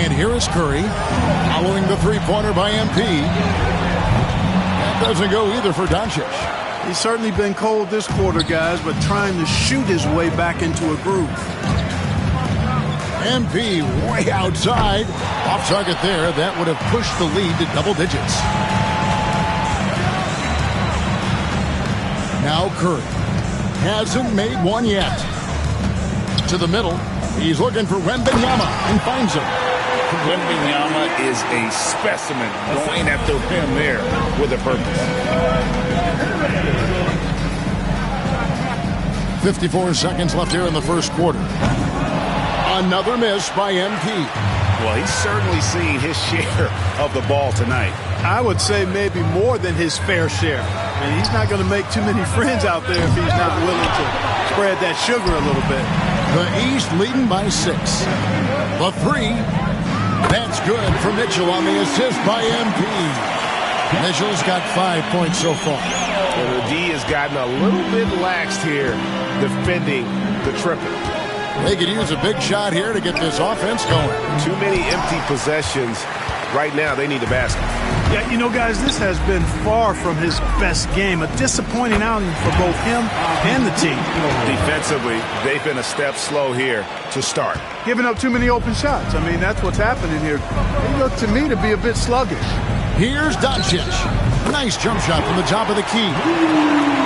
And here is Curry following the three-pointer by MP. That doesn't go either for Doncic. He's certainly been cold this quarter, guys, but trying to shoot his way back into a groove. MP way outside. Off target there. That would have pushed the lead to double digits. Now Curry hasn't made one yet. To the middle. He's looking for Wembanyama and finds him. Wembanyama is a specimen going at the rim there with a purpose. 54 seconds left here in the first quarter. Another miss by MP. Well, he's certainly seen his share of the ball tonight. I would say maybe more than his fair share. And he's not going to make too many friends out there if he's not willing to spread that sugar a little bit. The East leading by 6. The three. That's good for Mitchell on the assist by MP. Mitchell's got 5 points so far. Well, the D has gotten a little bit laxed here defending the triple. They could use a big shot here to get this offense going. Too many empty possessions. Right now, they need a basket. Yeah, you know, guys, this has been far from his best game. A disappointing outing for both him and the team. Defensively, they've been a step slow here to start. Giving up too many open shots. I mean, that's what's happening here. They look to me to be a bit sluggish. Here's Doncic. Nice jump shot from the top of the key.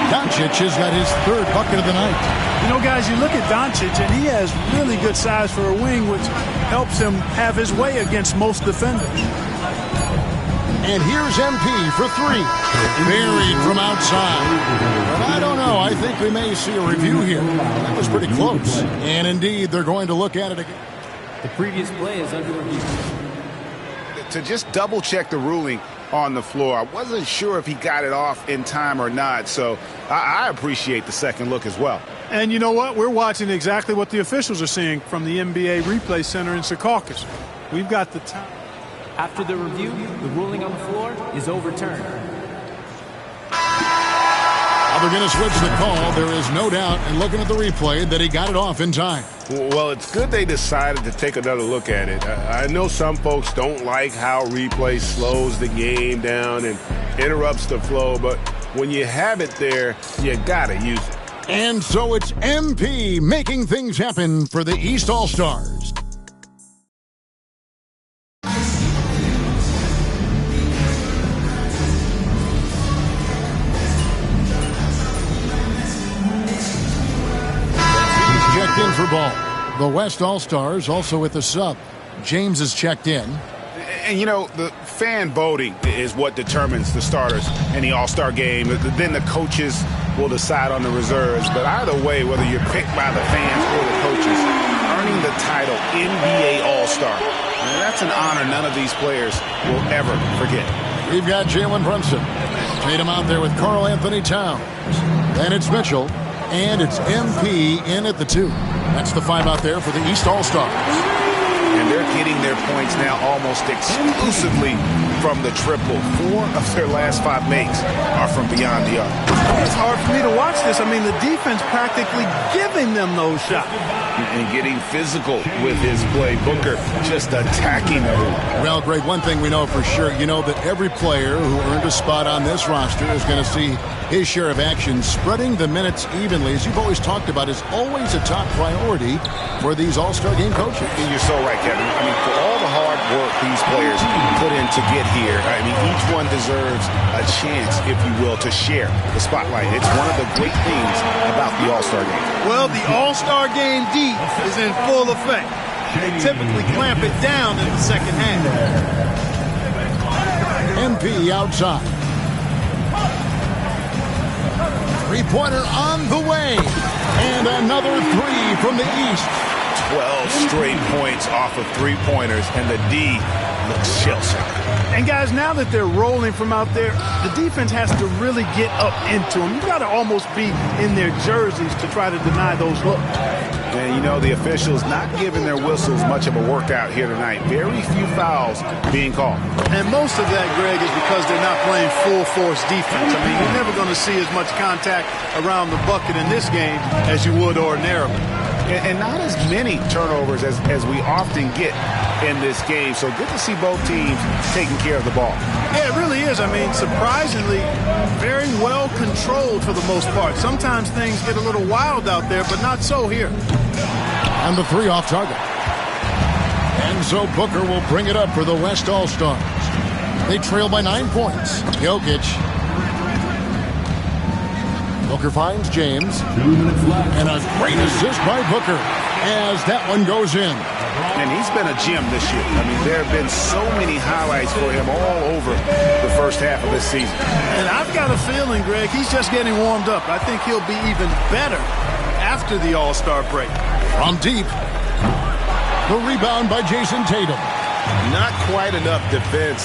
Doncic has got his third bucket of the night. You know, guys, you look at Doncic, and he has really good size for a wing, which helps him have his way against most defenders. And here's MP for three. Buried from outside. But I don't know. I think we may see a review here. That was pretty close. And indeed, they're going to look at it again. The previous play is under review. To just double-check the ruling on the floor, I wasn't sure if he got it off in time or not, so I appreciate the second look as well. And you know what? We're watching exactly what the officials are seeing from the NBA Replay Center in Secaucus. We've got the time. After the review, the ruling on the floor is overturned. They're going to switch the call. There is no doubt, and looking at the replay, that he got it off in time. Well, it's good they decided to take another look at it. I know some folks don't like how replay slows the game down and interrupts the flow, but when you have it there, you got to use it. And so it's MP making things happen for the East All-Stars. In for ball. The West All-Stars also with the sub. James is checked in. And, you know, the fan voting is what determines the starters in the All-Star game. Then the coaches will decide on the reserves. But either way, whether you're picked by the fans or the coaches, earning the title NBA All-Star, that's an honor none of these players will ever forget. We've got Jalen Brunson. Tatum out there with Karl Anthony Towns. Then it's Mitchell. And it's MP in at the 2. That's the 5 out there for the East All-Stars. And they're getting their points now almost exclusively from the triple. 4 of their last 5 makes are from beyond the arc. It's hard for me to watch this. I mean, the defense practically giving them those shots. And getting physical with his play. Booker just attacking the hoop. Well, Greg, one thing we know for sure, you know that every player who earned a spot on this roster is going to see his share of action. Spreading the minutes evenly, as you've always talked about, is always a top priority for these All-Star game coaches. And you're so right, Kevin. I mean, for all the hard work these players put in to get here, I mean, each one deserves a chance, if you will, to share the spotlight. It's one of the great things about the All-Star game. Well, the All-Star game D is in full effect. They typically clamp it down in the second half. MP outside. Three-pointer on the way. And another 3 from the East. 12 straight points off of three-pointers, and the D looks shell-shocked. And, guys, now that they're rolling from out there, the defense has to really get up into them. You've got to almost be in their jerseys to try to deny those looks. And, you know, the officials not giving their whistles much of a workout here tonight. Very few fouls being called. And most of that, Greg, is because they're not playing full-force defense. I mean, you're never going to see as much contact around the bucket in this game as you would ordinarily. and not as many turnovers as we often get in this game. So good to see both teams taking care of the ball. Yeah, it really is. I mean, surprisingly, very well controlled for the most part. Sometimes things get a little wild out there, but not so here. And the 3 off target. And so Booker will bring it up for the West All-Stars. They trail by 9 points. Jokic. Booker finds James. 2 minutes left. And a great assist by Booker as that one goes in. And he's been a gem this year. I mean, there have been so many highlights for him all over the first half of this season. And I've got a feeling, Greg, he's just getting warmed up. I think he'll be even better after the All-Star break. From deep. The rebound by Jason Tatum. Not quite enough defense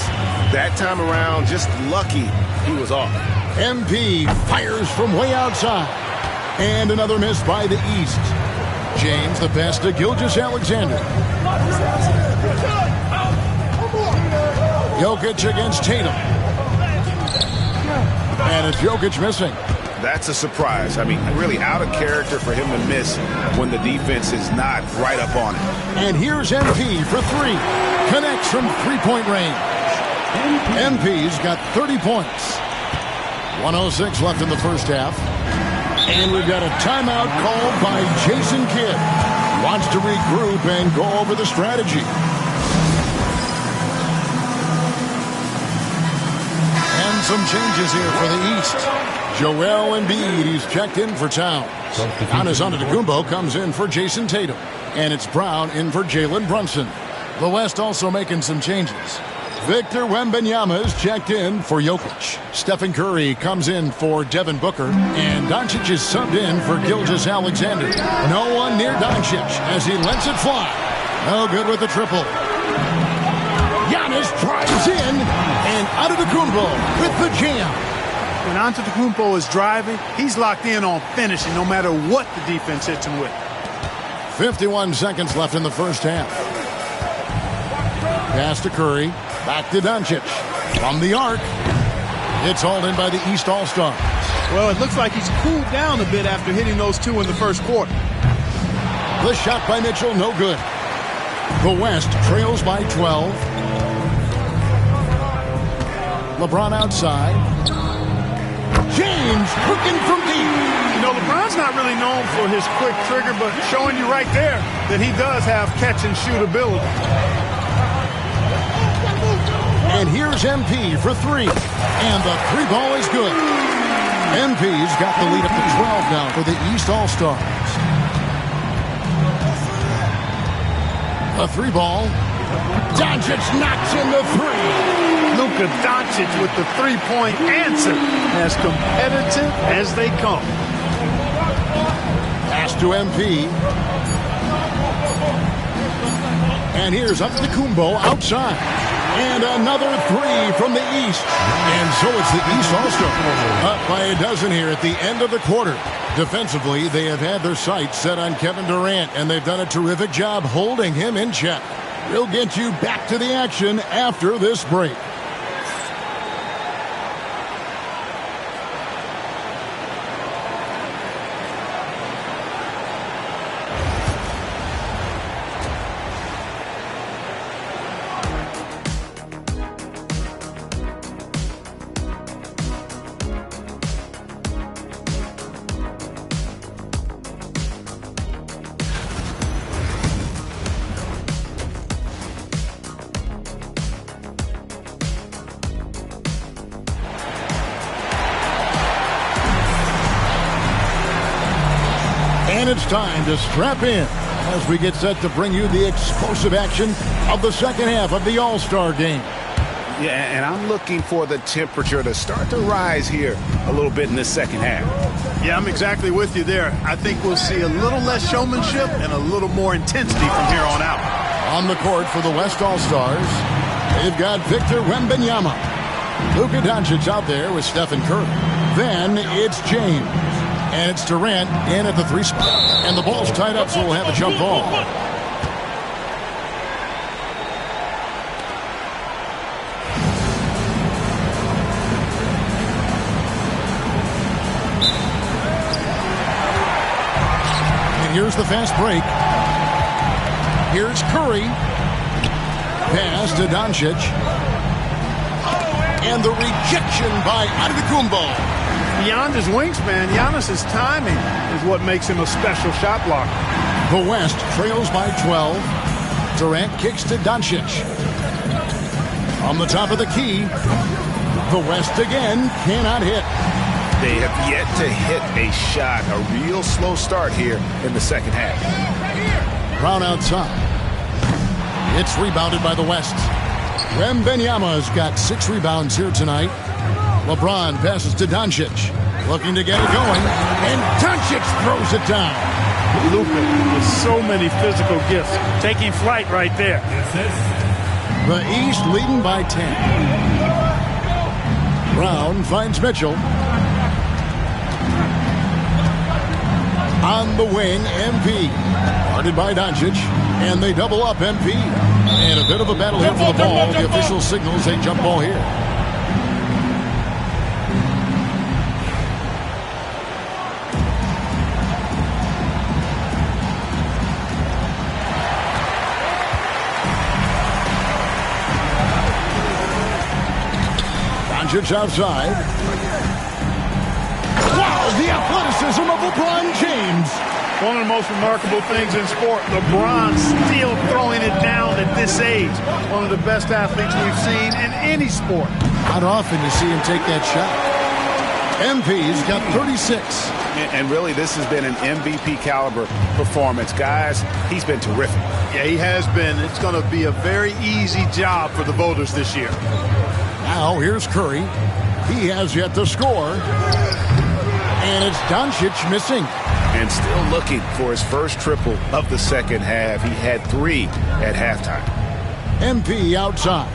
that time around. Just lucky he was off. MP fires from way outside. And another miss by the East. James the pass to Gilgeous-Alexander. Jokic against Tatum. And it's Jokic missing. That's a surprise. I mean, really out of character for him to miss when the defense is not right up on it. And here's MP for 3. Connects from three-point range. MP's got 30 points. 1:06 left in the first half. And we've got a timeout called by Jason Kidd. Wants to regroup and go over the strategy. And some changes here for the East. Joel Embiid, he's checked in for Towns. Giannis Antetokounmpo comes in for Jason Tatum. And it's Brown in for Jalen Brunson. The West also making some changes. Victor Wembanyama is checked in for Jokic. Stephen Curry comes in for Devin Booker. And Doncic is subbed in for Gilgeous-Alexander. No one near Doncic as he lets it fly. No good with the triple. Giannis drives in. And Antetokounmpo with the jam. When Antetokounmpo is driving, he's locked in on finishing no matter what the defense hits him with. 51 seconds left in the first half. Pass to Curry. Back to Doncic. From the arc. It's hauled in by the East All-Stars. Well, it looks like he's cooled down a bit after hitting those 2 in the first quarter. The shot by Mitchell, no good. The West trails by 12. LeBron outside. James cooking from deep. You know, LeBron's not really known for his quick trigger, but showing you right there that he does have catch-and-shoot ability. And here's MP for 3. And the 3 ball is good. MP's got the lead up to 12 now for the East All-Stars. A 3 ball. Doncic knocks in the 3. Luka Doncic with the 3-point answer. As competitive as they come. Pass to MP. And here's Antetokounmpo outside. And another 3 from the East. And so it's the East All-Star. Up by a dozen here at the end of the quarter. Defensively, they have had their sights set on Kevin Durant, and they've done a terrific job holding him in check. We'll get you back to the action after this break. And it's time to strap in as we get set to bring you the explosive action of the second half of the All-Star game. Yeah, and I'm looking for the temperature to start to rise here a little bit in this second half. Yeah, I'm exactly with you there. I think we'll see a little less showmanship and a little more intensity from here on out. On the court for the West All-Stars, they've got Victor Wembanyama. Luka Doncic out there with Stephen Curry. Then it's James. And it's Durant in at the 3 spot. And the ball's tied up, so we'll have a jump ball. And here's the fast break. Here's Curry. Pass to Doncic. And the rejection by Antetokounmpo. Beyond his wingspan, Giannis's timing is what makes him a special shot blocker. The West trails by 12. Durant kicks to Doncic. On the top of the key. The West again cannot hit. They have yet to hit a shot. A real slow start here in the second half. Brown outside. It's rebounded by the West. Wembanyama's got 6 rebounds here tonight. LeBron passes to Doncic. Looking to get it going. And Doncic throws it down. Luka with so many physical gifts. Taking flight right there. The East leading by 10. Brown finds Mitchell. On the wing, MP. Guarded by Doncic. And they double up MP. And a bit of a battle here for the ball. The official signals a jump ball here. Doncic outside. Wow, the athleticism of LeBron James. One of the most remarkable things in sport, LeBron still throwing it down at this age. One of the best athletes we've seen in any sport. Not often you see him take that shot. MP's got 36. And really, this has been an MVP caliber performance. Guys, he's been terrific. Yeah, he has been. It's going to be a very easy job for the voters this year. Now, here's Curry. He has yet to score. And it's Doncic missing. And still looking for his first triple of the second half. He had 3 at halftime. MP outside.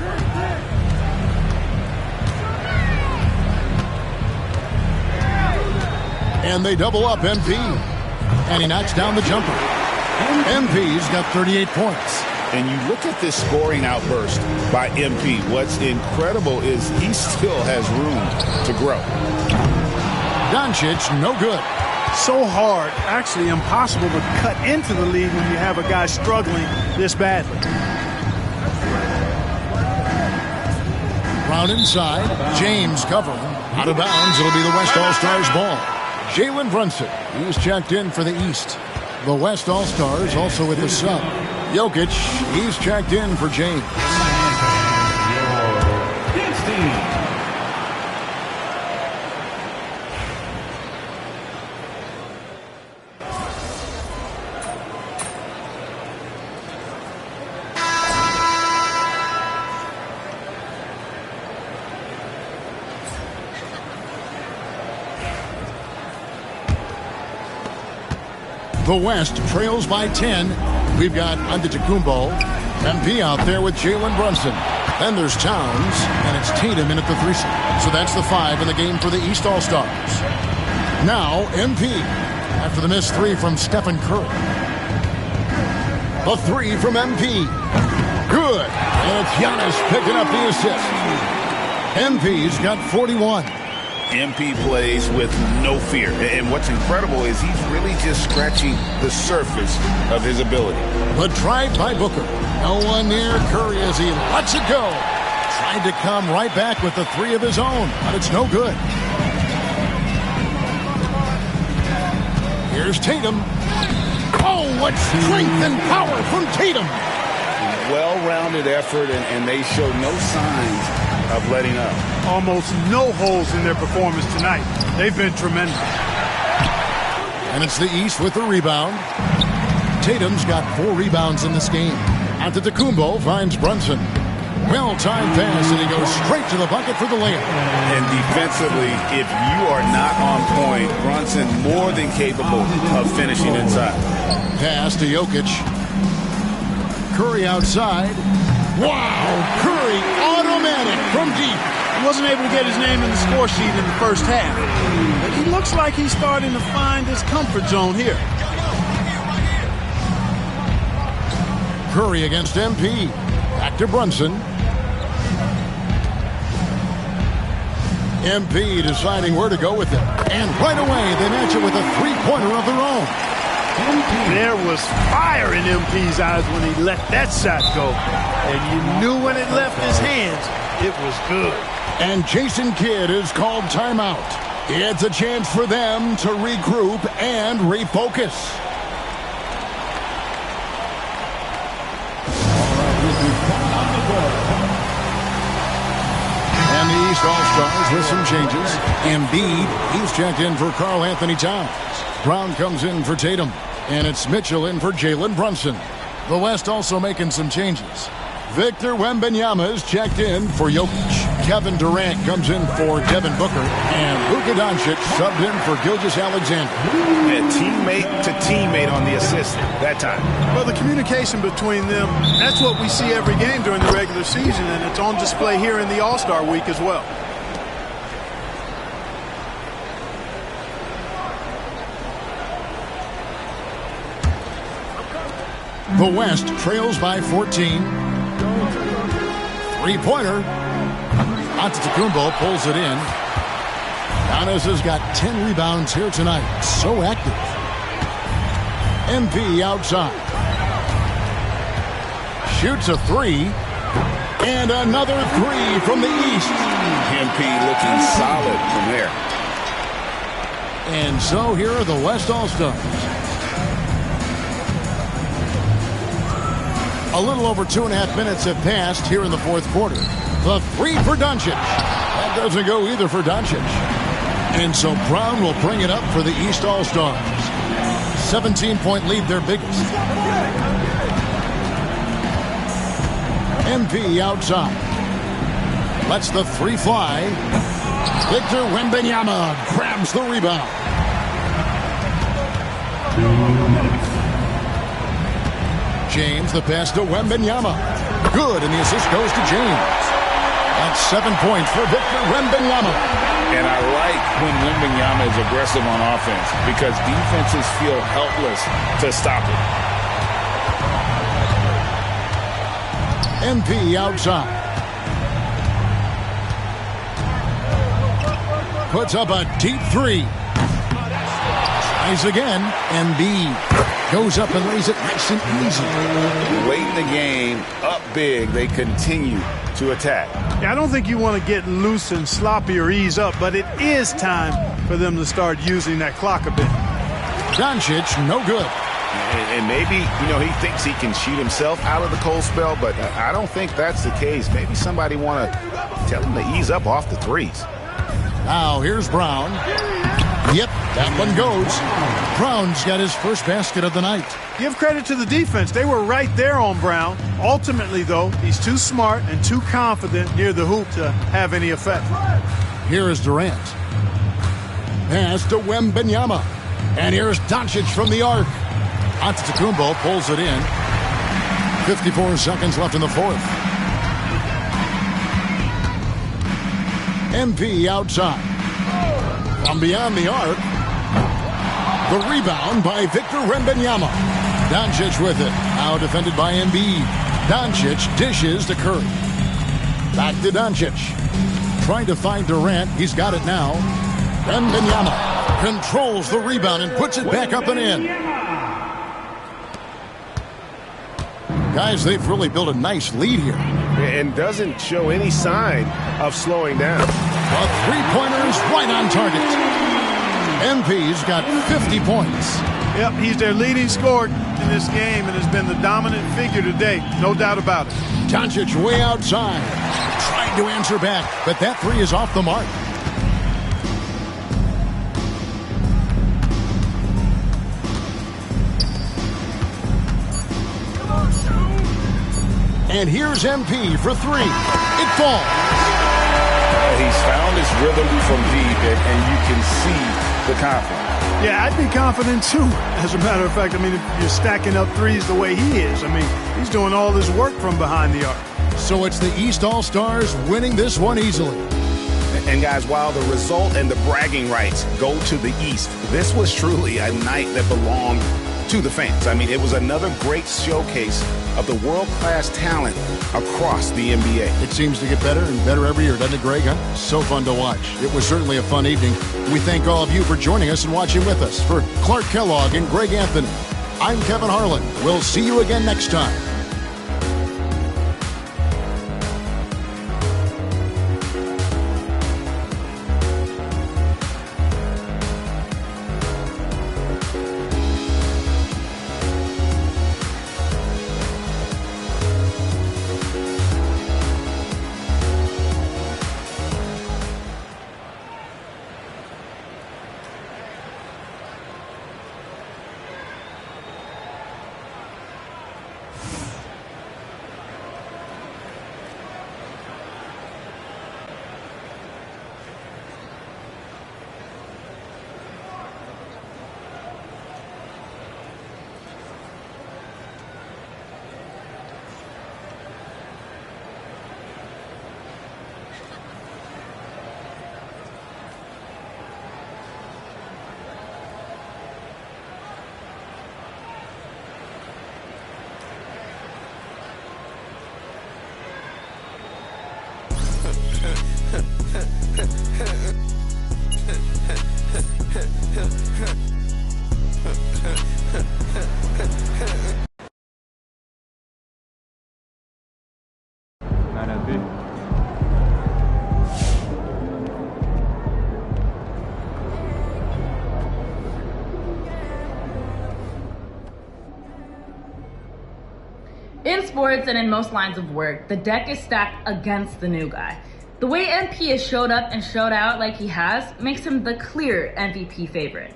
And they double up MP. And he knocks down the jumper. MP's got 38 points. And you look at this scoring outburst by MP. What's incredible is he still has room to grow. Doncic, no good. So hard, actually impossible to cut into the lead when you have a guy struggling this badly. Brown inside. James covering. Out of bounds. It'll be the West All-Stars ball. Jalen Brunson. He's checked in for the East. The West All-Stars also with the sub. Jokic. He's checked in for James. The West trails by 10. We've got Antetokounmpo. MP out there with Jalen Brunson. Then there's Towns, and it's Tatum in at the 3. So that's the 5 in the game for the East All-Stars. Now, MP, after the missed 3 from Stephen Curry. The 3 from MP. Good. And it's Giannis picking up the assist. MP's got 41. MP plays with no fear. And what's incredible is he's really just scratching the surface of his ability. The drive by Booker. No one near Curry as he lets it go. Tried to come right back with the 3 of his own, but it's no good. Here's Tatum. Oh, what strength and power from Tatum. Well-rounded effort, and they show no signs of letting up. Almost no holes in their performance tonight. They've been tremendous. And it's the East with the rebound. Tatum's got 4 rebounds in this game. Antetokounmpo finds Brunson. Well-timed pass, and he goes straight to the bucket for the layup. And defensively, if you are not on point, Brunson more than capable of finishing inside. Pass to Jokic. Curry outside. Wow! Curry automatic from deep. He wasn't able to get his name in the score sheet in the first half. But he looks like he's starting to find his comfort zone here. Curry against MP. Back to Brunson. MP deciding where to go with it. And right away, they match it with a 3-pointer of their own. There was fire in MP's eyes when he let that shot go. And you knew when it left his hands, it was good. And Jason Kidd is called timeout. It's a chance for them to regroup and refocus. And the East All-Stars with some changes. Embiid, he's checked in for Karl Anthony Towns. Brown comes in for Tatum. And it's Mitchell in for Jalen Brunson. The West also making some changes. Victor Wembanyama is checked in for Jokic. Kevin Durant comes in for Devin Booker. And Luka Doncic subbed in for Gilgeous-Alexander. Yeah, teammate to teammate on the assist that time. Well, the communication between them, that's what we see every game during the regular season, and it's on display here in the All-Star week as well. The West trails by 14. Three-pointer. Antetokounmpo pulls it in. Giannis has got 10 rebounds here tonight. So active. MP outside. Shoots a three. And another three from the East. MP looking solid from there. And so here are the West All-Stars. A little over 2.5 minutes have passed here in the fourth quarter. The three for Doncic. That doesn't go either for Doncic. And so Brown will bring it up for the East All-Stars. 17-point lead, their biggest. MP outside. Lets the three fly. Victor Wembanyama grabs the rebound. James, the pass to Wembanyama. Good, and the assist goes to James. That's 7 points for Victor Wembanyama. And I like when Wembanyama is aggressive on offense because defenses feel helpless to stop it. MP outside. Puts up a deep three. Tries again. Embiid goes up and lays it nice and easy. Late in the game, up big, they continue to attack. Yeah, I don't think you want to get loose and sloppy or ease up, but it is time for them to start using that clock a bit. Doncic, no good. And maybe, he thinks he can cheat himself out of the cold spell, but I don't think that's the case. Maybe somebody want to tell him to ease up off the threes. Now here's Brown. Yep, that one goes. Brown's got his first basket of the night. Give credit to the defense. They were right there on Brown. Ultimately, though, he's too smart and too confident near the hoop to have any effect. Here is Durant. Pass to Wembanyama. And here's Doncic from the arc. Antetokounmpo pulls it in. 54 seconds left in the fourth. MP outside. From beyond the arc. The rebound by Victor Wembanyama. Doncic with it. Now defended by Embiid. Doncic dishes to Curry. Back to Doncic. Trying to find Durant. He's got it now. Wembanyama controls the rebound and puts it back up and in. Guys, they've really built a nice lead here. And doesn't show any sign of slowing down. A three-pointer is right on target. MP's got 50 points. Yep, he's their leading scorer in this game and has been the dominant figure today. No doubt about it. Doncic way outside. Trying to answer back, but that three is off the mark. And here's MP for three. It falls. He's found his rhythm from deep, and you can see the confidence. Yeah, I'd be confident too. As a matter of fact, if you're stacking up threes the way he is, he's doing all this work from behind the arc. So it's the East All-Stars winning this one easily. And guys, while the result and the bragging rights go to the East, this was truly a night that belonged to the fans. It was another great showcase of the world-class talent across the NBA. It seems to get better and better every year, doesn't it, Greg? Huh? So fun to watch. It was certainly a fun evening. We thank all of you for joining us and watching with us. For Clark Kellogg and Greg Anthony, I'm Kevin Harlan. We'll see you again next time. In sports and in most lines of work, the deck is stacked against the new guy. The way MP has showed up and showed out like he has makes him the clear MVP favorite.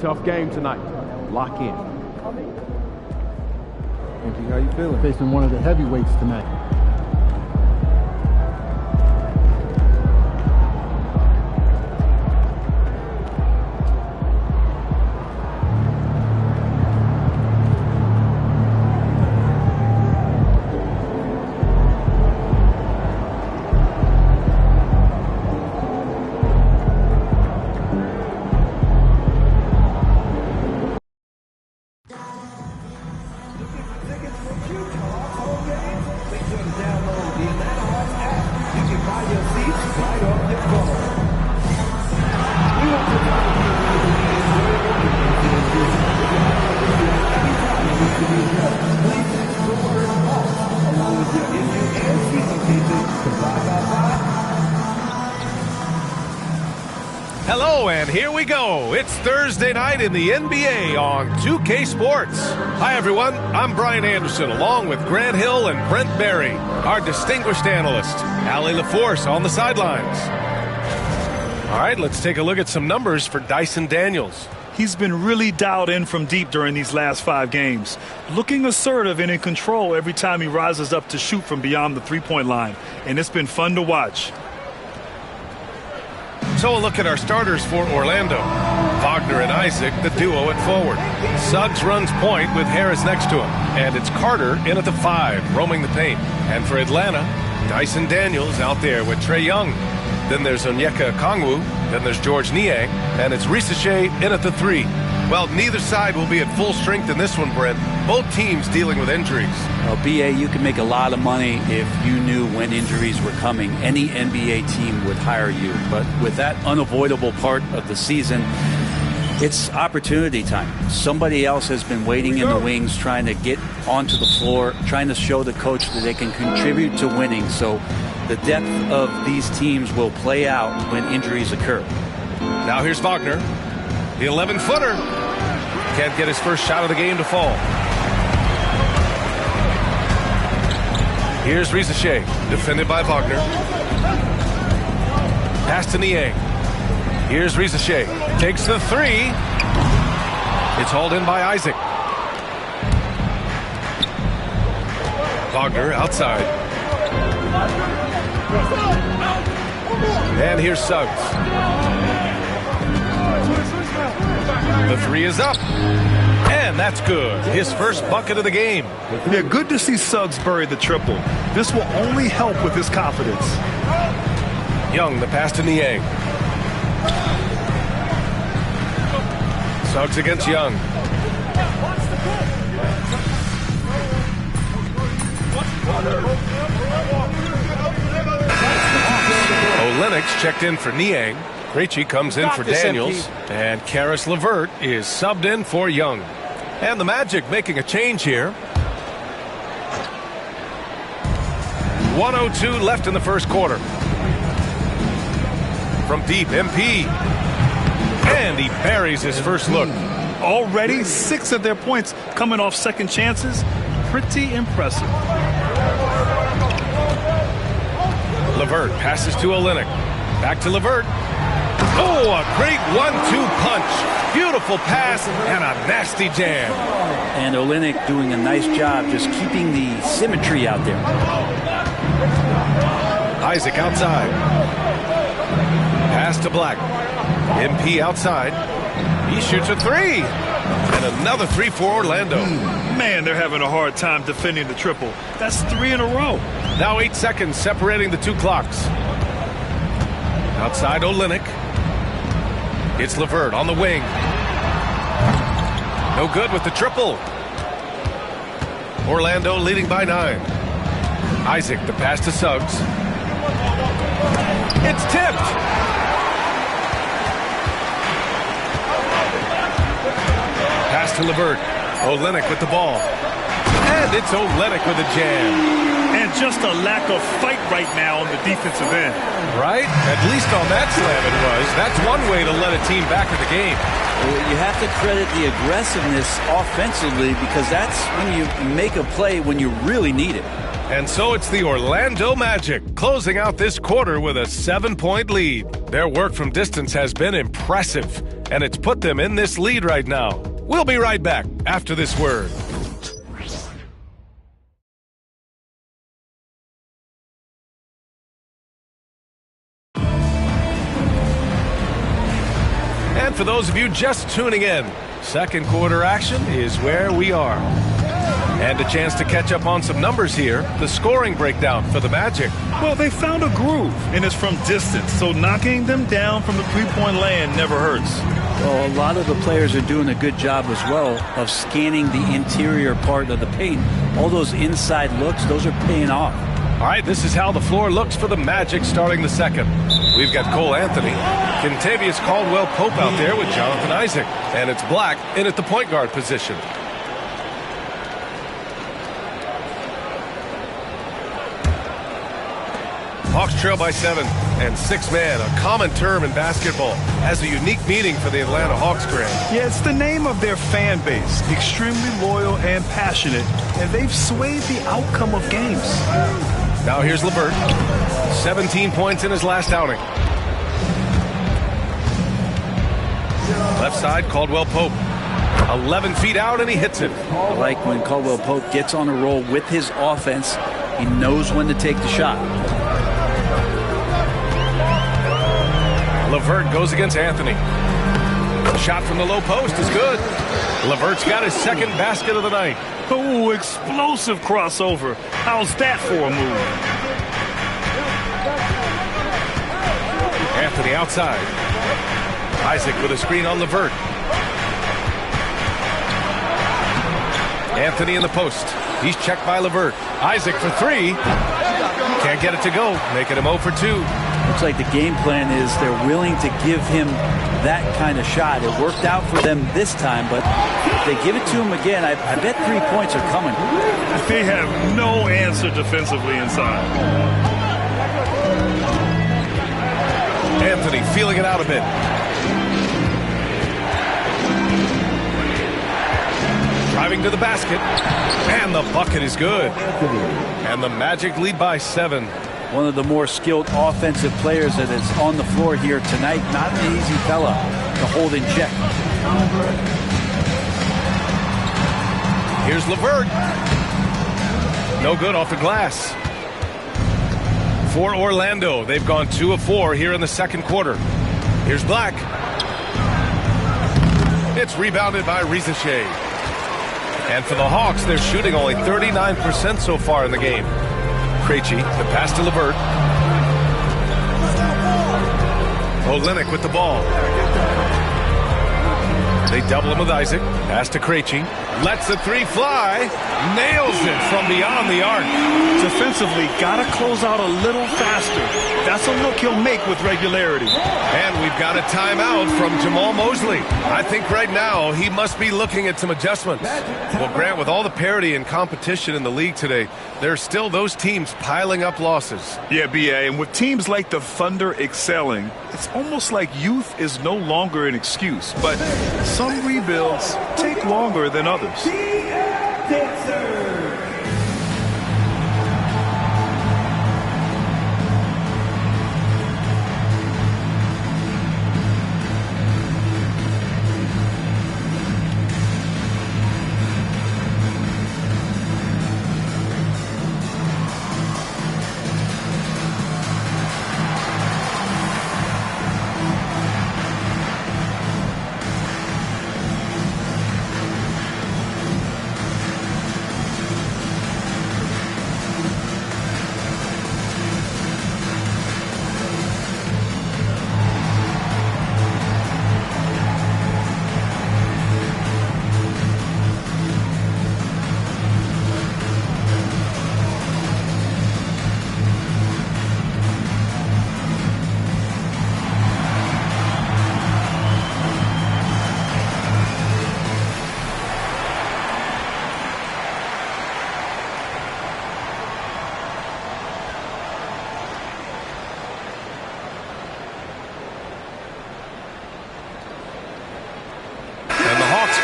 Tough game tonight. Lock in. How you feeling? Facing one of the heavyweights tonight. Hello, and here we go. It's Thursday night in the NBA on 2K Sports. Hi, everyone. I'm Brian Anderson, along with Grant Hill and Brent Barry, our distinguished analyst, Allie LaForce on the sidelines. All right, let's take a look at some numbers for Dyson Daniels. He's been really dialed in from deep during these last 5 games, looking assertive and in control every time he rises up to shoot from beyond the three-point line, and it's been fun to watch. So a look at our starters for Orlando. Wagner and Isaac, the duo at forward. Suggs runs point with Harris next to him. And it's Carter in at the 5, roaming the paint. And for Atlanta, Dyson Daniels out there with Trae Young. Then there's Onyeka Okongwu. Then there's George Niang. And it's Risache in at the 3. Well, neither side will be at full strength in this one, Brent. Both teams dealing with injuries. Well, BA, you can make a lot of money if you knew when injuries were coming. Any NBA team would hire you. But with that unavoidable part of the season, it's opportunity time. Somebody else has been waiting in the wings, trying to get onto the floor, trying to show the coach that they can contribute to winning. So the depth of these teams will play out when injuries occur. Now here's Wagner. The 11-footer. Can't get his first shot of the game to fall. Here's Risache, defended by Wagner. Pass to Niang. Here's Risache. Takes the 3. It's hauled in by Isaac. Wagner outside. And here's Suggs. The three is up. And that's good. His first bucket of the game. Yeah, good to see Suggs bury the triple. This will only help with his confidence. Young, the pass to Niang. Suggs against Young. Olynyk checked in for Niang. Krejci comes in for Daniels. And Caris LeVert is subbed in for Young. And the Magic making a change here. 1:02 left in the first quarter. From deep, MP. And he buries his first look. Already 6 of their points coming off second chances. Pretty impressive. LeVert passes to Olynyk. Back to LeVert. Oh, a great 1-2 punch. Beautiful pass and a nasty jam. And Olynyk doing a nice job just keeping the symmetry out there. Isaac outside. Pass to Black. MP outside. He shoots a three. And another three for Orlando. Man, they're having a hard time defending the triple. That's 3 in a row. Now 8 seconds separating the two clocks. Outside Olynyk. It's LeVert on the wing. No good with the triple. Orlando leading by 9. Isaac, the pass to Suggs. It's tipped. Pass to LeVert. Olynyk with the ball. And it's Olynyk with a jam. And just a lack of fight right now on the defensive end. Right? At least on that slam it was. That's one way to let a team back in the game. Well, you have to credit the aggressiveness offensively because that's when you make a play when you really need it. And so it's the Orlando Magic closing out this quarter with a 7-point lead. Their work from distance has been impressive, and it's put them in this lead right now. We'll be right back after this word. And for those of you just tuning in, second quarter action is where we are. And a chance to catch up on some numbers here. The scoring breakdown for the Magic. Well, they found a groove, and it's from distance, so knocking them down from the three-point land never hurts. Well, a lot of the players are doing a good job as well of scanning the interior part of the paint. All those inside looks, those are paying off. All right, this is how the floor looks for the Magic starting the second. We've got Cole Anthony, Kentavious Caldwell-Pope out there with Jonathan Isaac, and it's Black in at the point guard position. Hawks trail by 7, and 6-man, a common term in basketball, has a unique meaning for the Atlanta Hawks, Grant. Yeah, it's the name of their fan base, extremely loyal and passionate, and they've swayed the outcome of games. Now here's LeVert, 17 points in his last outing. Left side, Caldwell-Pope, 11 feet out, and he hits it. I like when Caldwell-Pope gets on a roll with his offense. He knows when to take the shot. LeVert goes against Anthony. Shot from the low post is good. LeVert's got his second basket of the night. Oh, explosive crossover. How's that for a move? Anthony outside. Isaac with a screen on LeVert. Anthony in the post. He's checked by LeVert. Isaac for 3. Can't get it to go, making him 0 for 2. Looks like the game plan is they're willing to give him that kind of shot. It worked out for them this time, but if they give it to him again, I bet 3 points are coming. They have no answer defensively inside. Anthony feeling it out a bit. Driving to the basket, and the bucket is good. And the Magic lead by 7. One of the more skilled offensive players that is on the floor here tonight. Not an easy fella to hold in check. Here's LeVert. No good off the glass. For Orlando, they've gone 2 of 4 here in the second quarter. Here's Black. It's rebounded by Risacher. And for the Hawks, they're shooting only 39% so far in the game. Krejci, the pass to LeVert. Olynyk with the ball. They double him with Isaac. Pass to Krejci. Lets the three fly. Nails it from beyond the arc. Defensively, got to close out a little faster. That's a look he'll make with regularity. And we've got a timeout from Jamal Mosley. I think right now he must be looking at some adjustments. Well, Grant, with all the parity and competition in the league today, there's still those teams piling up losses. Yeah, B.A., and with teams like the Thunder excelling, it's almost like youth is no longer an excuse. But some rebuilds take longer than others.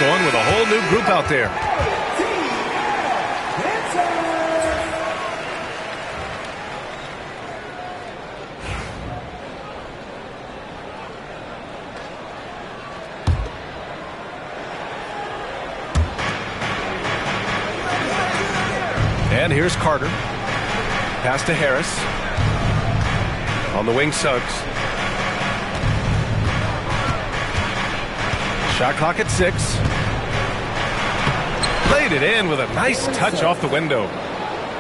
Going with a whole new group out there. And here's Carter. Pass to Harris. On the wing, Suggs. Shot clock at 6. Played it in with a nice touch off the window.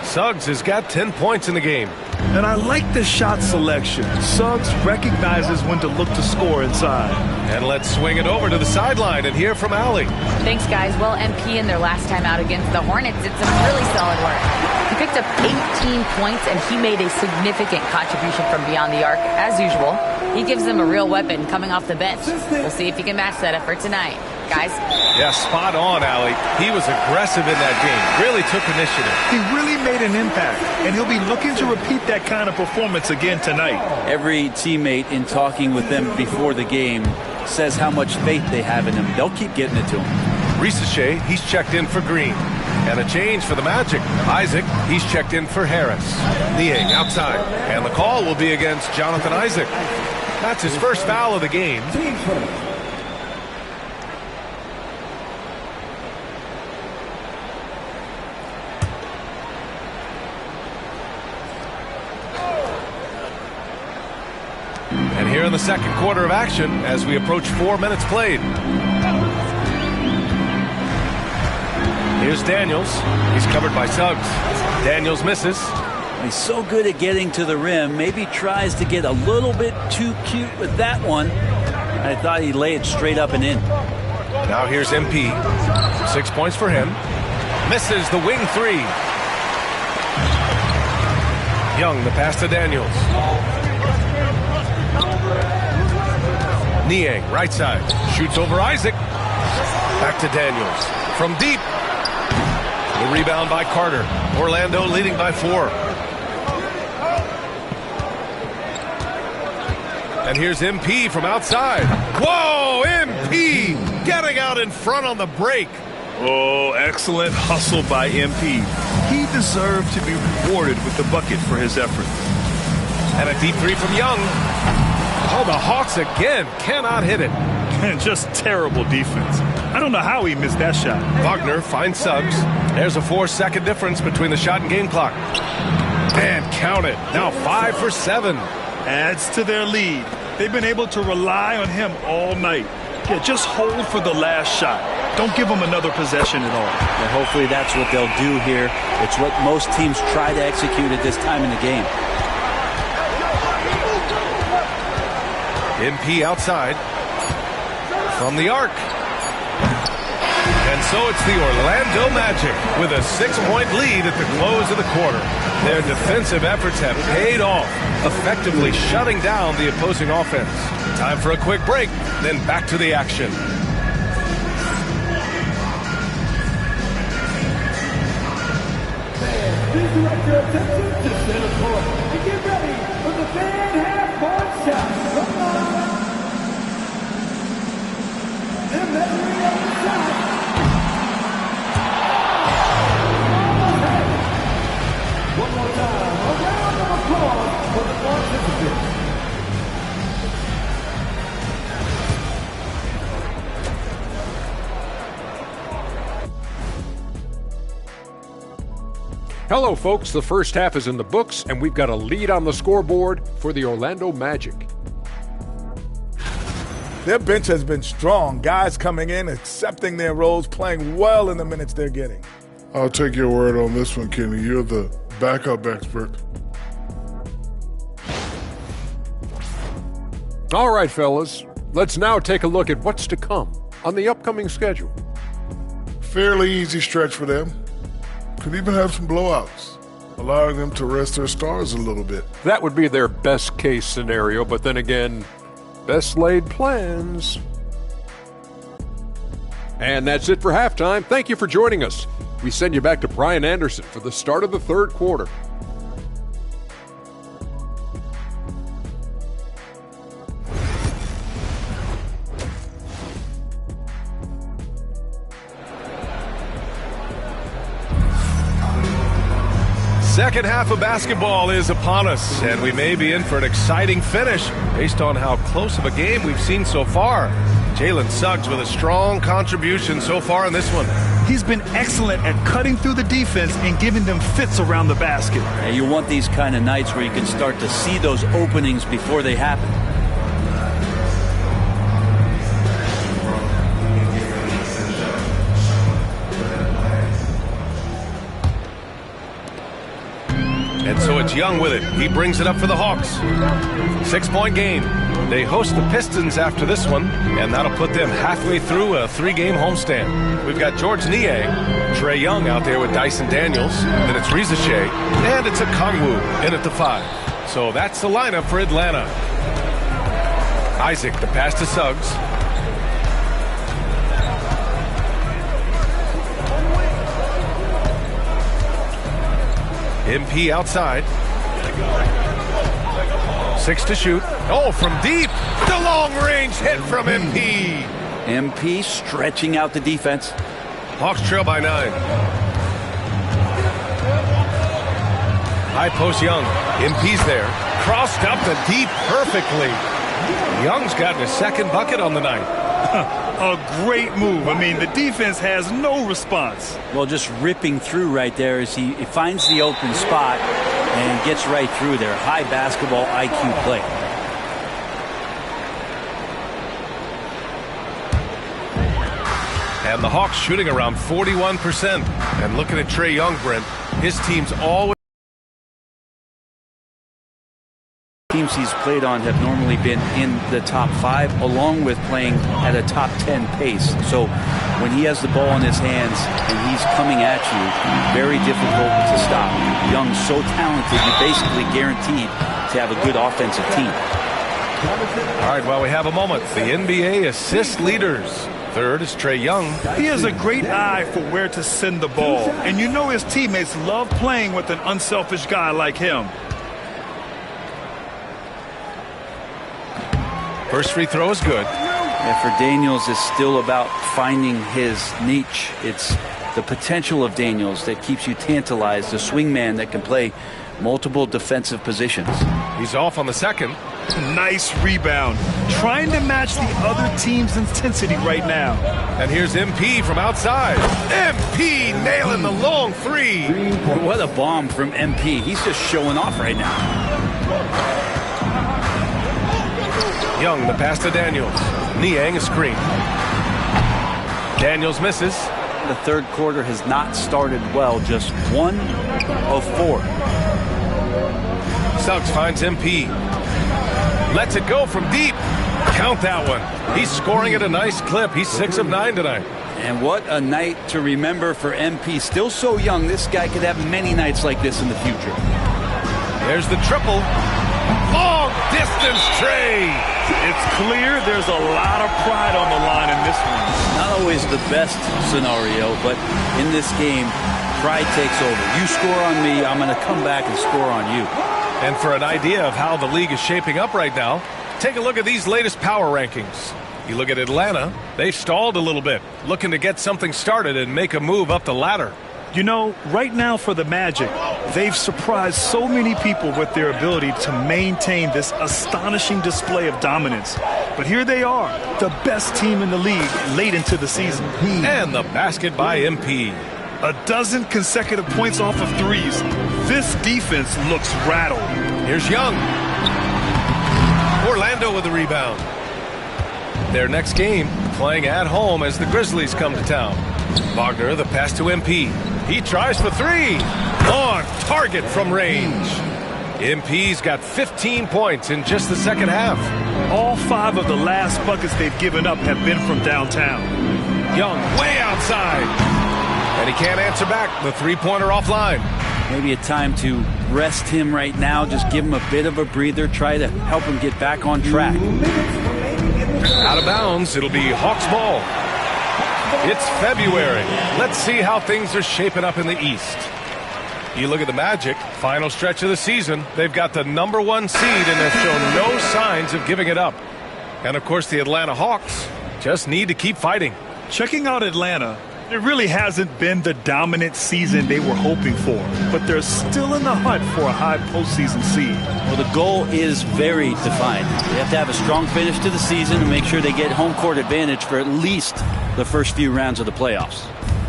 Suggs has got 10 points in the game. And I like the shot selection. Suggs recognizes when to look to score inside. And let's swing it over to the sideline and hear from Allie. Thanks, guys. Well, MP in their last time out against the Hornets did some really solid work. He picked up 18 points, and he made a significant contribution from beyond the arc, as usual. He gives them a real weapon coming off the bench. We'll see if he can match that effort tonight. Guys? Yeah, spot on, Allie. He was aggressive in that game. Really took initiative. He really made an impact, and he'll be looking to repeat that kind of performance again tonight. Every teammate in talking with them before the game says how much faith they have in him. They'll keep getting it to him. Risacher, he's checked in for Green. And a change for the Magic. Isaac, he's checked in for Harris. Niang outside. And the call will be against Jonathan Isaac. That's his first foul of the game. And here in the second quarter of action as we approach 4 minutes played. Here's Daniels. He's covered by Suggs. Daniels misses. He's so good at getting to the rim. Maybe tries to get a little bit too cute with that one. I thought he'd lay it straight up and in. Now here's MP. 6 points for him. Misses the wing three. Young, the pass to Daniels. Niang, right side. Shoots over Isaac. Back to Daniels. From deep. The rebound by Carter. Orlando leading by 4. And here's MP from outside. Whoa, MP getting out in front on the break. Oh, excellent hustle by MP. He deserved to be rewarded with the bucket for his effort. And a deep three from Young. Oh, the Hawks again cannot hit it. And just terrible defense. I don't know how he missed that shot. Wagner finds Suggs. There's a 4-second difference between the shot and game clock. And count it. Now 5 for 7. Adds to their lead. They've been able to rely on him all night. Yeah, just hold for the last shot. Don't give them another possession at all. And hopefully that's what they'll do here. It's what most teams try to execute at this time in the game. MP outside from the arc. And so it's the Orlando Magic with a 6-point lead at the close of the quarter. Their defensive efforts have paid off, effectively shutting down the opposing offense. Time for a quick break, then back to the action. Please direct your attention to center court and get ready for the fan half-court shot. Come on. And measuring up the shot. One more time, a round of applause for the participants. Hello, folks. The first half is in the books, and we've got a lead on the scoreboard for the Orlando Magic. Their bench has been strong. Guys coming in, accepting their roles, playing well in the minutes they're getting. I'll take your word on this one, Kenny. You're the backup expert. All right, fellas. Let's now take a look at what's to come on the upcoming schedule. Fairly easy stretch for them. Could even have some blowouts, allowing them to rest their stars a little bit. That would be their best case scenario, but then again, best laid plans. And that's it for halftime. Thank you for joining us. We send you back to Brian Anderson for the start of the third quarter. Second half of basketball is upon us, and we may be in for an exciting finish based on how close of a game we've seen so far. Jalen Suggs with a strong contribution so far in this one. He's been excellent at cutting through the defense and giving them fits around the basket. And you want these kind of nights where you can start to see those openings before they happen. And so it's Young with it. He brings it up for the Hawks. 6-point game. They host the Pistons after this one, and that'll put them halfway through a 3-game homestand. We've got George Niang, Trae Young out there with Dyson Daniels, then it's Reza Shea, and it's a Kongwu in at the 5. So that's the lineup for Atlanta. Isaac, the pass to Suggs. MP outside. 6 to shoot. Oh, from deep. The long-range hit from MP. MP stretching out the defense. Hawks trail by 9. High post Young. MP's there. Crossed up the deep perfectly. Young's gotten his second bucket on the night. A great move. I mean, the defense has no response. Well, just ripping through right there as he finds the open spot and gets right through there. High basketball IQ play. And the Hawks shooting around 41%. And looking at Trae Young, Brent, his team's always... Teams he's played on have normally been in the top 5, along with playing at a top 10 pace. So when he has the ball in his hands and he's coming at you, very difficult to stop. Young's so talented, you're basically guaranteed to have a good offensive team. All right, well, we have a moment. The NBA assist leaders. Third is Trae Young. He has a great eye for where to send the ball. And you know his teammates love playing with an unselfish guy like him. First free throw is good. Yeah, for Daniels, it's still about finding his niche. It's the potential of Daniels that keeps you tantalized, the swingman that can play multiple defensive positions. He's off on the second. Nice rebound. Trying to match the other team's intensity right now. And here's MP from outside. MP nailing the long 3. What a bomb from MP. He's just showing off right now. Young, the pass to Daniels. Niang, a screen. Daniels misses. The third quarter has not started well, just 1 of 4. Suggs finds MP. Lets it go from deep. Count that one. He's scoring at a nice clip. He's 6 of 9 tonight. And what a night to remember for MP. Still so young, this guy could have many nights like this in the future. There's the triple. Long distance tray. It's clear there's a lot of pride on the line in this one. Not always the best scenario, but in this game, pride takes over. You score on me, I'm going to come back and score on you. And for an idea of how the league is shaping up right now, take a look at these latest power rankings. You look at Atlanta, they've stalled a little bit, looking to get something started and make a move up the ladder. You know, right now for the Magic, they've surprised so many people with their ability to maintain this astonishing display of dominance. But here they are, the best team in the league late into the season. And the basket by MP. A dozen consecutive points off of threes. This defense looks rattled. Here's Young. Orlando with the rebound. Their next game playing at home as the Grizzlies come to town. Wagner, the pass to MP. He tries for 3. On target from range. MP's got 15 points in just the second half. All 5 of the last buckets they've given up have been from downtown. Young way outside. And he can't answer back. The three-pointer offline. Maybe a time to rest him right now. Just give him a bit of a breather. Try to help him get back on track. Out of bounds. It'll be Hawks ball. It's February. Let's see how things are shaping up in the East. You look at the Magic, final stretch of the season. They've got the #1 seed and have shown no signs of giving it up. And, of course, the Atlanta Hawks just need to keep fighting. Checking out Atlanta, it really hasn't been the dominant season they were hoping for, but they're still in the hunt for a high postseason seed. Well, the goal is very defined. They have to have a strong finish to the season to make sure they get home court advantage for at least the first few rounds of the playoffs.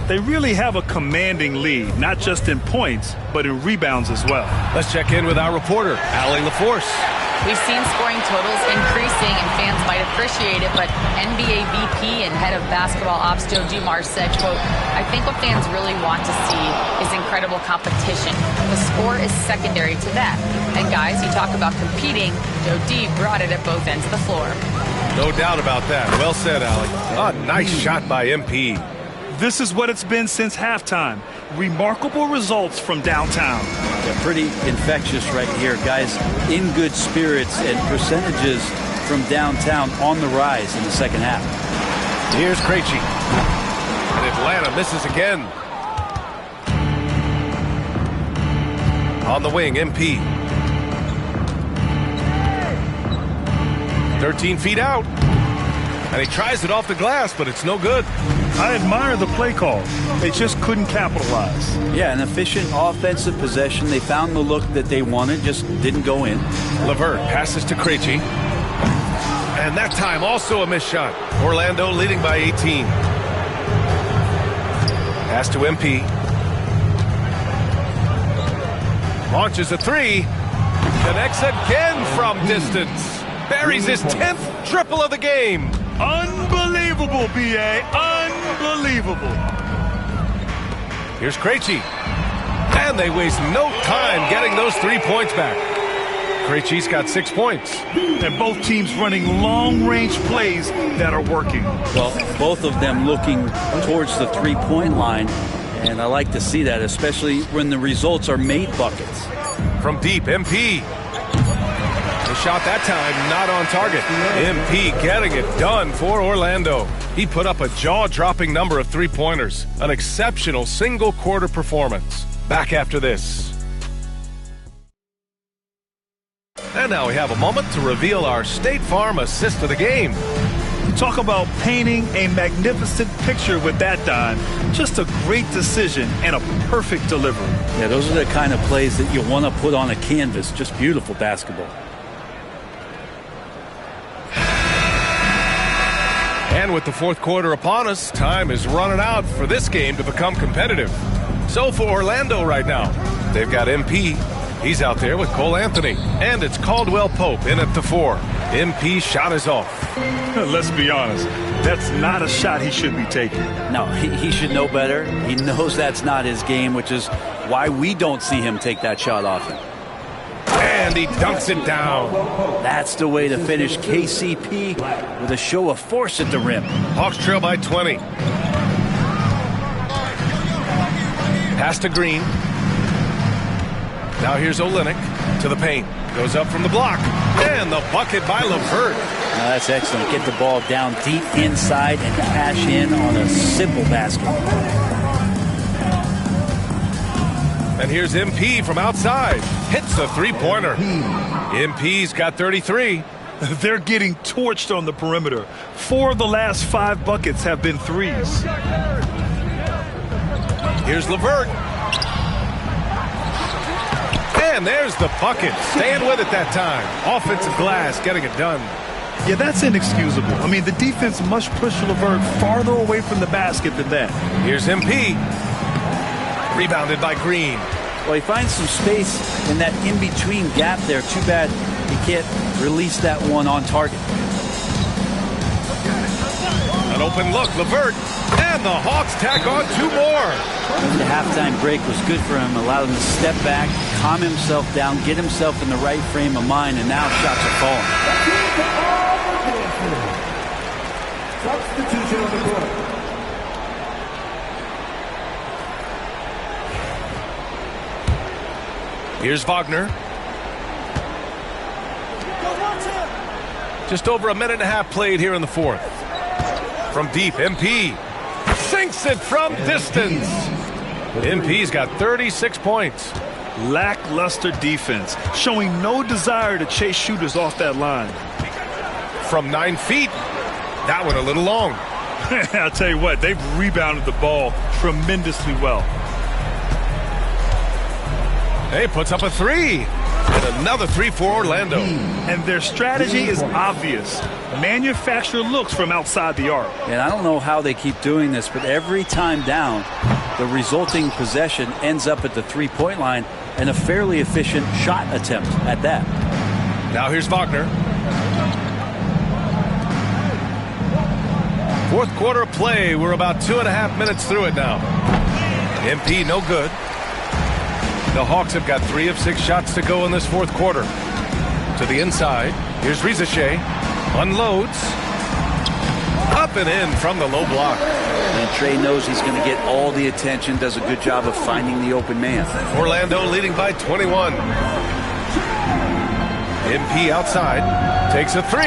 They really have a commanding lead, not just in points, but in rebounds as well. Let's check in with our reporter, Allie LaForce. We've seen scoring totals increasing, and fans might appreciate it, but NBA VP and head of basketball ops Joe Dumars said, quote, "I think what fans really want to see is incredible competition. The score is secondary to that. And guys, you talk about competing, Joe D brought it at both ends of the floor." No doubt about that. Well said, Allie. A nice shot by MP. This is what it's been since halftime. Remarkable results from downtown. They're pretty infectious right here, guys. In good spirits and percentages from downtown on the rise in the second half. Here's Krejci. And Atlanta misses again. On the wing, MP. 13 feet out. And he tries it off the glass, but it's no good. I admire the play call. They just couldn't capitalize. Yeah, an efficient offensive possession. They found the look that they wanted, just didn't go in. LeVert passes to Krejci. And that time also a missed shot. Orlando leading by 18. Pass to MP. Launches a 3. Connects again from distance. Buries his 10th triple of the game. Unbelievable, B.A. Unbelievable. Here's Krejci. And they waste no time getting those 3 points back. Krejci's got 6 points. And both teams running long-range plays that are working. Well, both of them looking towards the three-point line. And I like to see that, especially when the results are made buckets. From deep, MP. The shot that time not on target. MP getting it done for Orlando. He put up a jaw-dropping number of three-pointers. An exceptional single-quarter performance. Back after this. And now we have a moment to reveal our State Farm assist of the game. Talk about painting a magnificent picture with that dime. Just a great decision and a perfect delivery. Yeah, those are the kind of plays that you want to put on a canvas. Just beautiful basketball. And with the fourth quarter upon us, time is running out for this game to become competitive. So for Orlando right now, they've got MP. He's out there with Cole Anthony. And it's Caldwell Pope in at the 4. MP's shot is off. Let's be honest. That's not a shot he should be taking. No, he should know better. He knows that's not his game, which is why we don't see him take that shot often. And he dunks it down. That's the way to finish KCP with a show of force at the rim. Hawks trail by 20. Pass to Green. Now here's Olynyk to the paint. Goes up from the block. And the bucket by LeVert. Now that's excellent. Get the ball down deep inside and cash in on a simple basket. And here's MP from outside. Hits a three-pointer. MP's got 33. They're getting torched on the perimeter. 4 of the last 5 buckets have been threes. Here's LeVert. And there's the bucket. Staying with it that time. Offensive glass, getting it done. Yeah, that's inexcusable. I mean, the defense must push LeVert farther away from the basket than that. Here's MP. Rebounded by Green. Well, he finds some space in that in-between gap there. Too bad he can't release that one on target. An open look, LeVert. And the Hawks tack on 2 more. The halftime break was good for him. Allowed him to step back, calm himself down, get himself in the right frame of mind, and now shots are falling. Substitution on the court. Here's Wagner. Just over a minute and a half played here in the fourth. From deep, MP sinks it from distance. MP's got 36 points. Lackluster defense, showing no desire to chase shooters off that line. From 9 feet, that one a little long. I'll tell you what, they've rebounded the ball tremendously well. Hey, puts up a 3. And another 3 for Orlando. And their strategy is obvious. Manufacture looks from outside the arc. And I don't know how they keep doing this, but every time down, the resulting possession ends up at the three-point line and a fairly efficient shot attempt at that. Now here's Wagner. Fourth quarter of play. We're about 2.5 minutes through it now. MP no good. The Hawks have got 3 of 6 shots to go in this fourth quarter. To the inside. Here's Risacher. Unloads. Up and in from the low block. And Trey knows he's going to get all the attention. Does a good job of finding the open man. Orlando leading by 21. MP outside. Takes a 3.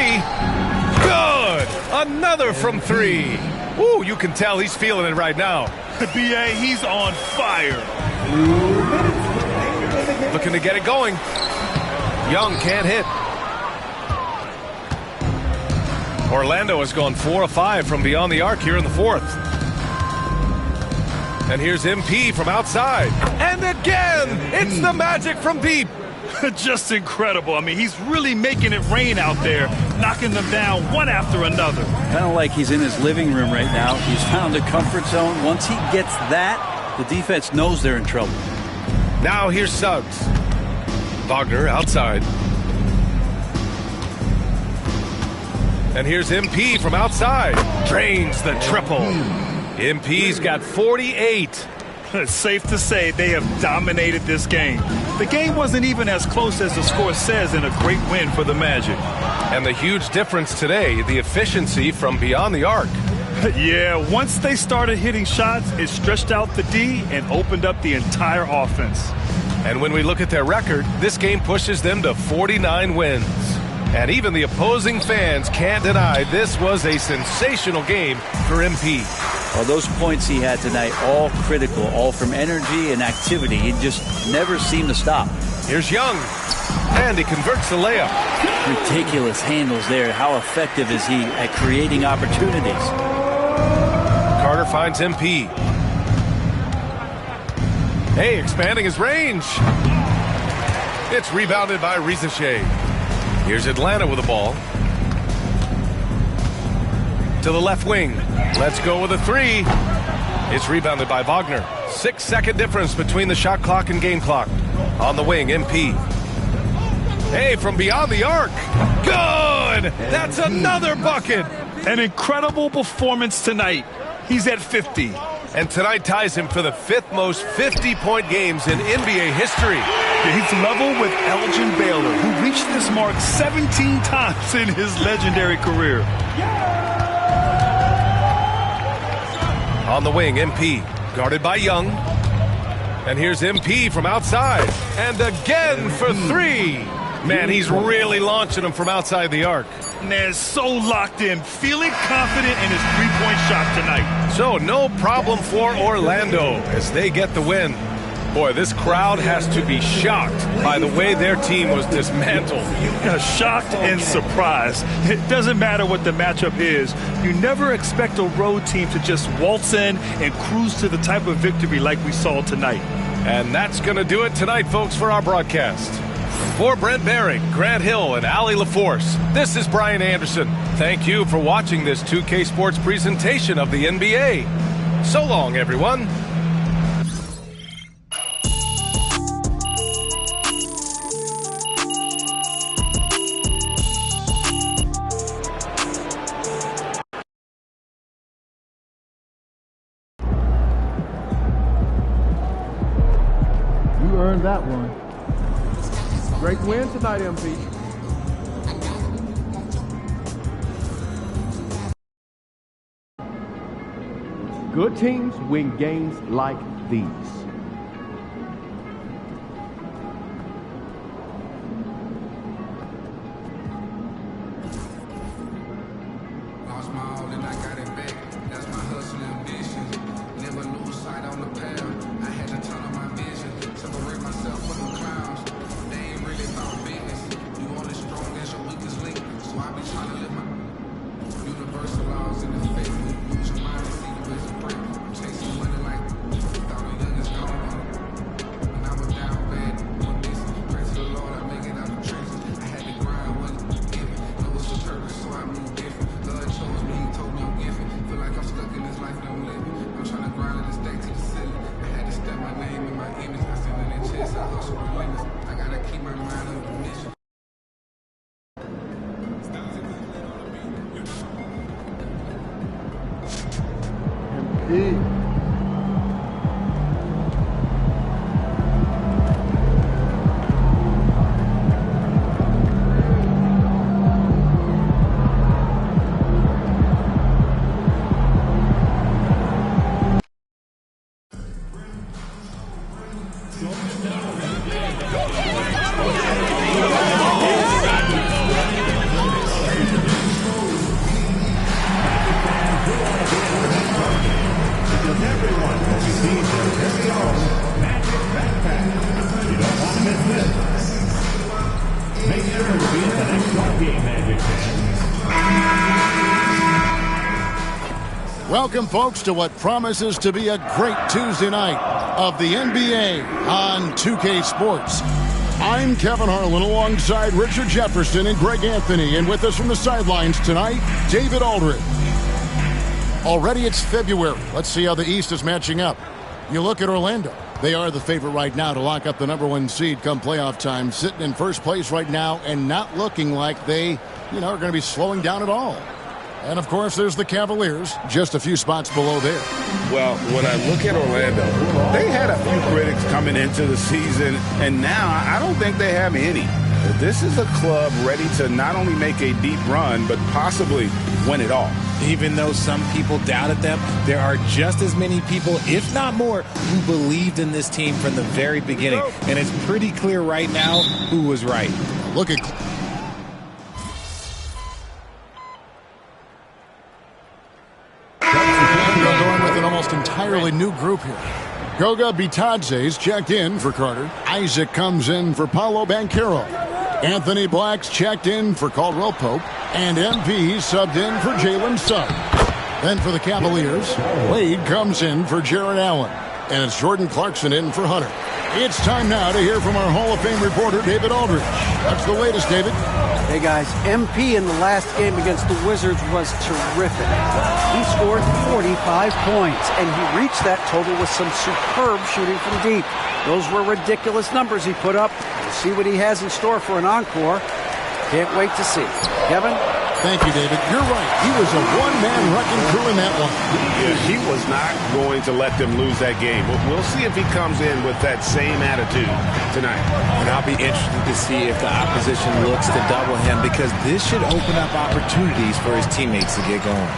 Good. Another from 3. Ooh, you can tell he's feeling it right now. B.A., he's on fire. Looking to get it going. Young can't hit. Orlando has gone 4 of 5 from beyond the arc here in the fourth. And here's MP from outside. And again, it's the Magic from deep. Just incredible. I mean, he's really making it rain out there, knocking them down one after another. Kind of like he's in his living room right now. He's found a comfort zone. Once he gets that, the defense knows they're in trouble. Now here's Suggs. Wagner outside. And here's MP from outside. Drains the triple. MP's got 48. It's safe to say they have dominated this game. The game wasn't even as close as the score says in a great win for the Magic. And the huge difference today, the efficiency from beyond the arc. Yeah, once they started hitting shots, it stretched out the D and opened up the entire offense. And when we look at their record, this game pushes them to 49 wins. And even the opposing fans can't deny this was a sensational game for MP. Well, those points he had tonight, all critical, all from energy and activity. He just never seemed to stop. Here's Young, and he converts the layup. Ridiculous handles there. How effective is he at creating opportunities? Carter finds MP. Hey, expanding his range. It's rebounded by Risacher. Here's Atlanta with the ball. To the left wing. Let's go with a 3. It's rebounded by Wagner. 6-second difference between the shot clock and game clock. On the wing, MP. Hey, from beyond the arc. Good! good. That's another bucket. An incredible performance tonight. He's at 50. And tonight ties him for the 5th most 50-point games in NBA history. Yeah, he's level with Elgin Baylor, who reached this mark 17 times in his legendary career. On the wing, MP, guarded by Young. And here's MP from outside. And again for 3. Man, he's really launching them from outside the arc. Man, so locked in, feeling confident in his three-point shot tonight. So no problem for Orlando as they get the win. Boy, this crowd has to be shocked by the way their team was dismantled. Shocked and surprised. It doesn't matter what the matchup is. You never expect a road team to just waltz in and cruise to the type of victory like we saw tonight. And that's going to do it tonight, folks, for our broadcast. For Brent Behring, Grant Hill, and Allie LaForce, this is Brian Anderson. Thank you for watching this 2K Sports presentation of the NBA. So long, everyone. You earned that one. Great win tonight, MP. Good teams win games like these. Lost my all and I got it back. That's my hustle ambitions. Never lose sight on the path. I had to turn on my vision. Separate myself from the clouds. They ain't really about business. You only strong as your weakest link. So I be trying to live my universal laws in the faith. Use your mind and see the best break. I'm chasing money like thought the young is gone. When I was down bad, with this, praise the Lord, I make it out the trenches. I had to grind, wasn't given. Know it's a purpose, so I move different. God chose me, he told me I'm gifted. Feel like I'm stuck in this life, don't live it. I'm trying to grind and stack to the ceiling. I had to step my name in my image. I stand in their chest, I hustle with limits. I gotta keep my mind on the mission. MP. Welcome, folks, to what promises to be a great Tuesday night of the NBA on 2K Sports. I'm Kevin Harlan alongside Richard Jefferson and Greg Anthony, and with us from the sidelines tonight, David Aldridge. Already it's February. Let's see how the East is matching up. You look at Orlando. They are the favorite right now to lock up the #1 seed come playoff time, sitting in first place right now and not looking like they, are going to be slowing down at all. And, of course, there's the Cavaliers, just a few spots below there. Well, when I look at Orlando, they had a few critics coming into the season, and now I don't think they have any. This is a club ready to not only make a deep run, but possibly win it all. Even though some people doubted them, there are just as many people, if not more, who believed in this team from the very beginning. And it's pretty clear right now who was right. Look at... Going with an almost entirely new group here. Goga Bitadze's checked in for Carter. Isaac comes in for Paolo Banchero. Anthony Black's checked in for Caldwell Pope. And MP subbed in for Jalen Suggs. Then for the Cavaliers, Wade comes in for Jared Allen. And it's Jordan Clarkson in for Hunter. It's time now to hear from our Hall of Fame reporter, David Aldridge. What's the latest, David? Hey, guys. MP in the last game against the Wizards was terrific. He scored 45 points, and he reached that total with some superb shooting from deep. Those were ridiculous numbers he put up. We'll see what he has in store for an encore. Can't wait to see. Kevin? Thank you, David. You're right. He was a one-man wrecking crew in that one. Yeah, he was not going to let them lose that game. We'll see if he comes in with that same attitude tonight. And I'll be interested to see if the opposition looks to double him, because this should open up opportunities for his teammates to get going.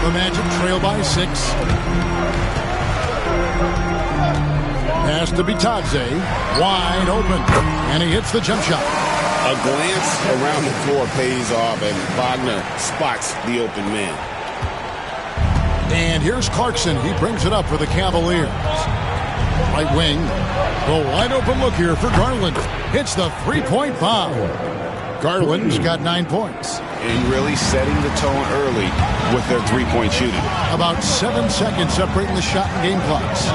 The Magic trail by 6. Pass to Bitadze. Wide open. And he hits the jump shot. A glance around the floor pays off, and Wagner spots the open man. And here's Clarkson. He brings it up for the Cavaliers. Right wing. The wide open look here for Garland. Hits the three-point bomb. Garland's got 9 points. And really setting the tone early with their three-point shooting. About 7 seconds separating the shot and game clocks.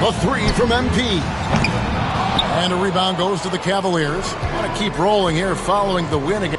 A 3 from MP. And a rebound goes to the Cavaliers. Want to keep rolling here following the win again.